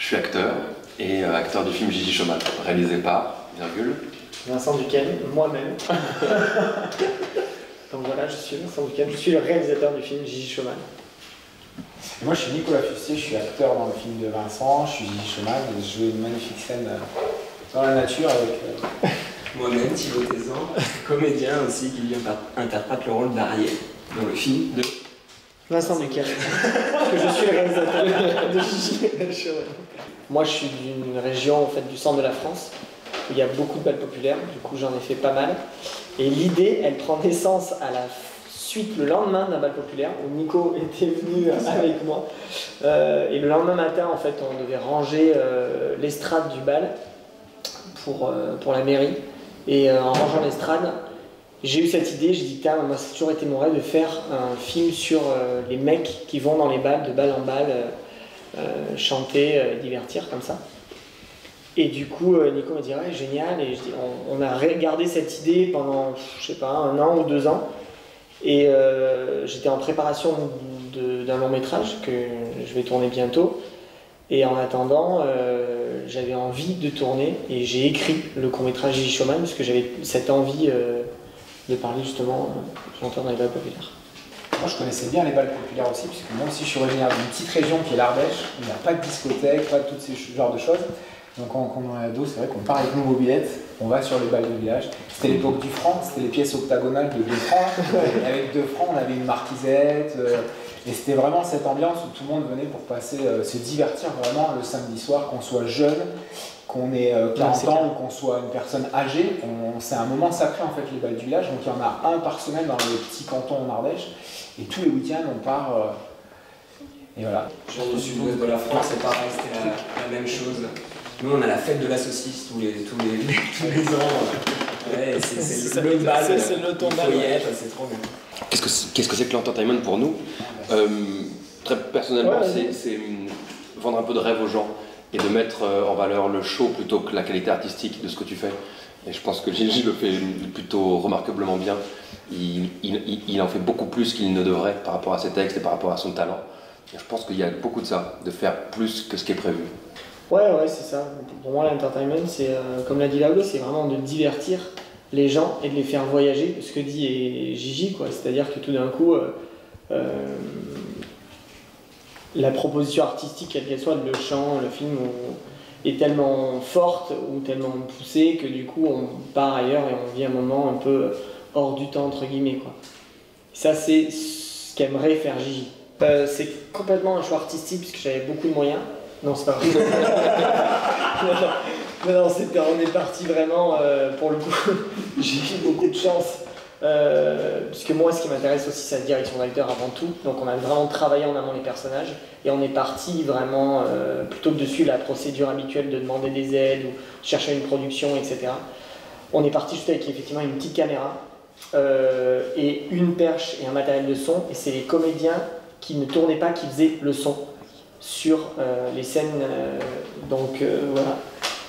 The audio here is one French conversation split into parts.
suis acteur et acteur du film Gigi Schumann, réalisé par, virgule, Vincent Duquesne, moi-même. Donc voilà, je suis Vincent Duquesne, je suis le réalisateur du film Gigi Schumann. Et moi je suis Nicolas Fustier, je suis acteur dans le film de Vincent, je suis Gigi Schumann et je joue une magnifique scène dans la nature avec... Moi-même, Thibaut Tézan, comédien aussi qui interprète le rôle d'Ariel dans le film de Vincent Duquesne, parce que je suis le réalisateur de Gigi Schumann. Moi je suis d'une région en fait, du centre de la France, où il y a beaucoup de balles populaires, du coup j'en ai fait pas mal. Et l'idée, elle prend naissance à la suite, le lendemain d'un bal populaire, où Nico était venu avec moi. Et le lendemain matin, en fait, on devait ranger l'estrade du bal pour la mairie. Et en rangeant l'estrade, j'ai eu cette idée, j'ai dit, moi, ça a toujours été mon rêve de faire un film sur les mecs qui vont dans les balles, de balle en balle, chanter, divertir, comme ça. Et du coup, Nico m'a dit, ouais, génial. Et on a regardé cette idée pendant, je sais pas, 1 an ou 2 ans. Et j'étais en préparation d'un long métrage que je vais tourner bientôt. Et en attendant, j'avais envie de tourner et j'ai écrit le court-métrage Gigi Schumann parce que j'avais cette envie de parler justement chanteur dans les balles populaires. Moi je connaissais bien les balles populaires aussi, puisque moi aussi je suis originaire d'une petite région qui est l'Ardèche, où il n'y a pas de discothèque, pas de tous ces genres de choses. Donc quand on est ado, c'est vrai qu'on part avec nos mobilettes, on va sur les balles de village. C'était l'époque du franc, c'était les pièces octagonales de 2 francs. Et avec 2 francs, on avait une marquisette. Et c'était vraiment cette ambiance où tout le monde venait pour passer, se divertir vraiment le samedi soir, qu'on soit jeune, qu'on ait 40 ans ou qu'on soit une personne âgée. C'est un moment sacré en fait les balles du village. Donc il y en a un par semaine dans les petits cantons en Ardèche. Et tous les week-ends on part. Et voilà. Je viens du sud-ouest de la France, c'est pareil, c'était la même chose. Nous, on a la fête de la saucisse tous les ans. Ouais, c'est le bal, c'est le ton bal. C'est trop bien. Qu'est-ce que c'est que l'entertainment pour nous? Très personnellement, c'est vendre un peu de rêve aux gens et de mettre en valeur le show plutôt que la qualité artistique de ce que tu fais. Et je pense que Gigi le fait plutôt remarquablement bien. Il en fait beaucoup plus qu'il ne devrait par rapport à ses textes et par rapport à son talent. Et je pense qu'il y a beaucoup de ça, de faire plus que ce qui est prévu. Ouais, c'est ça. Pour moi, l'entertainment, c'est, comme l'a dit Laudo, c'est vraiment de divertir les gens et de les faire voyager. Ce que dit Gigi, quoi. C'est-à-dire que tout d'un coup, la proposition artistique, quelle qu'elle soit, le chant, le film, est tellement forte ou tellement poussée que du coup, on part ailleurs et on vit un moment un peu hors du temps, entre guillemets, quoi. Ça, c'est ce qu'aimerait faire Gigi. C'est complètement un choix artistique puisque j'avais beaucoup de moyens. Non, c'est pas vrai. non, on est parti vraiment, pour le coup, j'ai eu beaucoup de chance. Puisque moi, ce qui m'intéresse aussi, c'est la direction d'acteur avant tout. Donc on a vraiment travaillé en amont les personnages. Et on est parti vraiment, plutôt que de suivre la procédure habituelle de demander des aides ou chercher une production, etc. On est parti juste avec effectivement une petite caméra et une perche et un matériel de son. Et c'est les comédiens qui ne tournaient pas qui faisaient le son sur les scènes, voilà.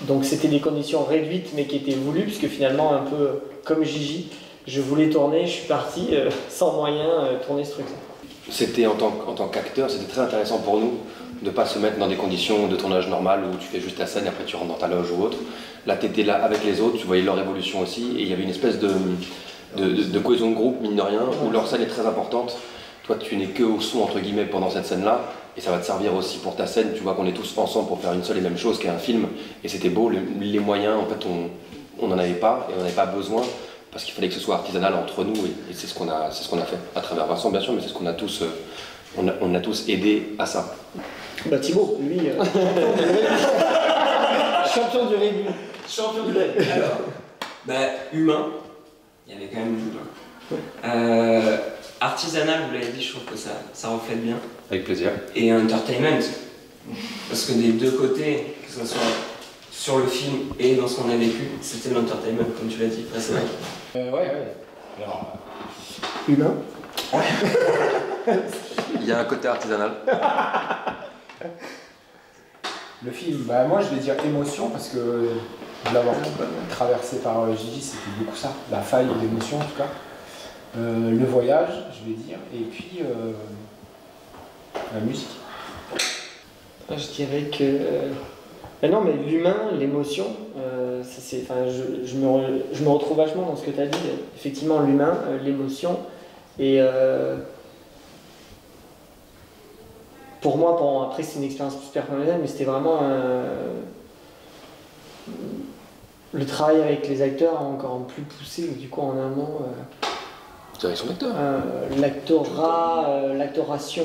Donc c'était des conditions réduites mais qui étaient voulues puisque finalement un peu comme Gigi, je voulais tourner, je suis parti sans moyen tourner ce truc. C'était en tant qu'acteur, c'était très intéressant pour nous de ne pas se mettre dans des conditions de tournage normal où tu fais juste ta scène et après tu rentres dans ta loge ou autre. Là tu étais là avec les autres, tu voyais leur évolution aussi et il y avait une espèce de cohésion de groupe mine de rien où leur scène est très importante. Toi tu n'es que au son entre guillemets pendant cette scène là. Et ça va te servir aussi pour ta scène, tu vois qu'on est tous ensemble pour faire une seule et même chose, qui est un film. Et c'était beau, les moyens, en fait, on n'en avait pas, et on n'avait pas besoin, parce qu'il fallait que ce soit artisanal entre nous, et c'est ce qu'on a fait, à travers Vincent, bien sûr, mais c'est ce qu'on a tous, on a tous aidé à ça. Bah Thibaut, lui, champion du rugby. Champion du rugby. Alors, humain, il y avait quand même humain. Artisanal, vous l'avez dit, je trouve que ça reflète bien. Avec plaisir. Et entertainment, parce que des deux côtés, que ce soit sur le film et dans ce qu'on a vécu, c'était l'entertainment, comme tu l'as dit précédemment. Ouais. Alors, humain. Il y a un côté artisanal. Le film, moi je vais dire émotion parce que de l'avoir traversé par Gigi, c'était beaucoup ça, la faille d'émotion en tout cas. Le voyage, je vais dire, et puis la musique. Je dirais que... ben non, mais l'humain, l'émotion, je me retrouve vachement dans ce que tu as dit. Effectivement, l'humain, l'émotion. Et pour moi, après c'est une expérience super personnelle, mais c'était vraiment le travail avec les acteurs encore plus poussé, du coup en amont. Direction d'acteur. L'actorat, l'actoration.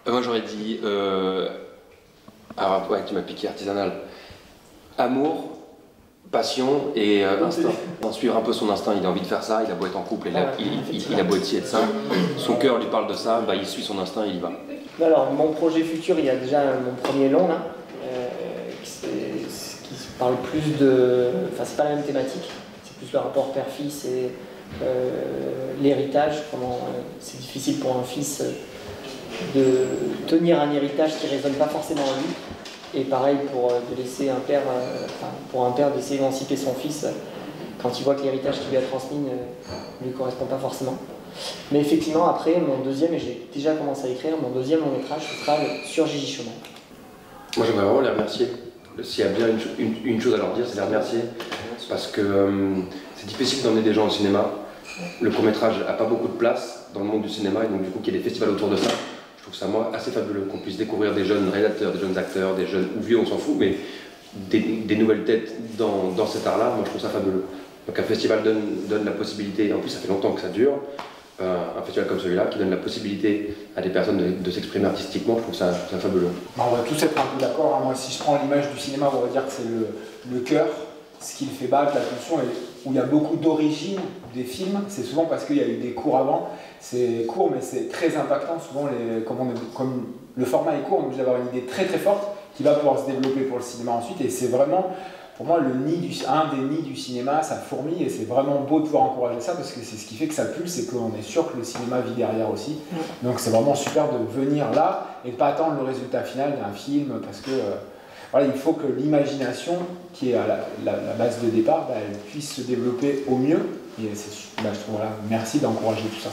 Moi j'aurais dit, alors ouais, tu m'as piqué, artisanal. Amour, passion et instinct. Suivre un peu son instinct, il a envie de faire ça, il a beau être en couple, il a beau être ci et de ça. Son cœur lui parle de ça, bah, il suit son instinct et il y va. Alors mon projet futur, il y a déjà mon premier long là, qui parle plus de... Enfin c'est pas la même thématique, c'est plus le rapport père-fils et l'héritage, comment c'est difficile pour un fils de tenir un héritage qui ne résonne pas forcément en lui. Et pareil pour pour un père d'essayer d'émanciper son fils quand il voit que l'héritage qu'il lui a transmis ne lui correspond pas forcément. Mais effectivement, après, mon deuxième, et j'ai déjà commencé à écrire, mon deuxième long métrage, ce sera sur Gigi Chaumont. Moi j'aimerais vraiment les remercier. S'il y a bien une chose à leur dire, c'est les remercier. Parce que c'est difficile d'emmener des gens au cinéma. Le court-métrage n'a pas beaucoup de place dans le monde du cinéma, et donc du coup qu'il y ait des festivals autour de ça. Je trouve ça, moi, assez fabuleux qu'on puisse découvrir des jeunes réalisateurs, des jeunes acteurs, des jeunes ou vieux, on s'en fout, mais des nouvelles têtes dans cet art-là, moi je trouve ça fabuleux. Donc un festival donne la possibilité, en plus ça fait longtemps que ça dure, un festival comme celui-là qui donne la possibilité à des personnes de s'exprimer artistiquement, je trouve ça fabuleux. On va tous être un peu d'accord, hein. Moi si je prends l'image du cinéma, on va dire que c'est le cœur, ce qui le fait battre, la pulsion, et où il y a beaucoup d'origine des films, c'est souvent parce qu'il y a eu des cours avant. C'est court, mais c'est très impactant. Souvent, comme le format est court, on est obligé d'avoir une idée très très forte qui va pouvoir se développer pour le cinéma ensuite. Et c'est vraiment, pour moi, un des nids du cinéma, ça fourmille. Et c'est vraiment beau de pouvoir encourager ça parce que c'est ce qui fait que ça pulse et qu'on est sûr que le cinéma vit derrière aussi. Donc c'est vraiment super de venir là et de ne pas attendre le résultat final d'un film parce que voilà, il faut que l'imagination, qui est à la base de départ, elle puisse se développer au mieux. Et je trouve, voilà, merci d'encourager tout ça.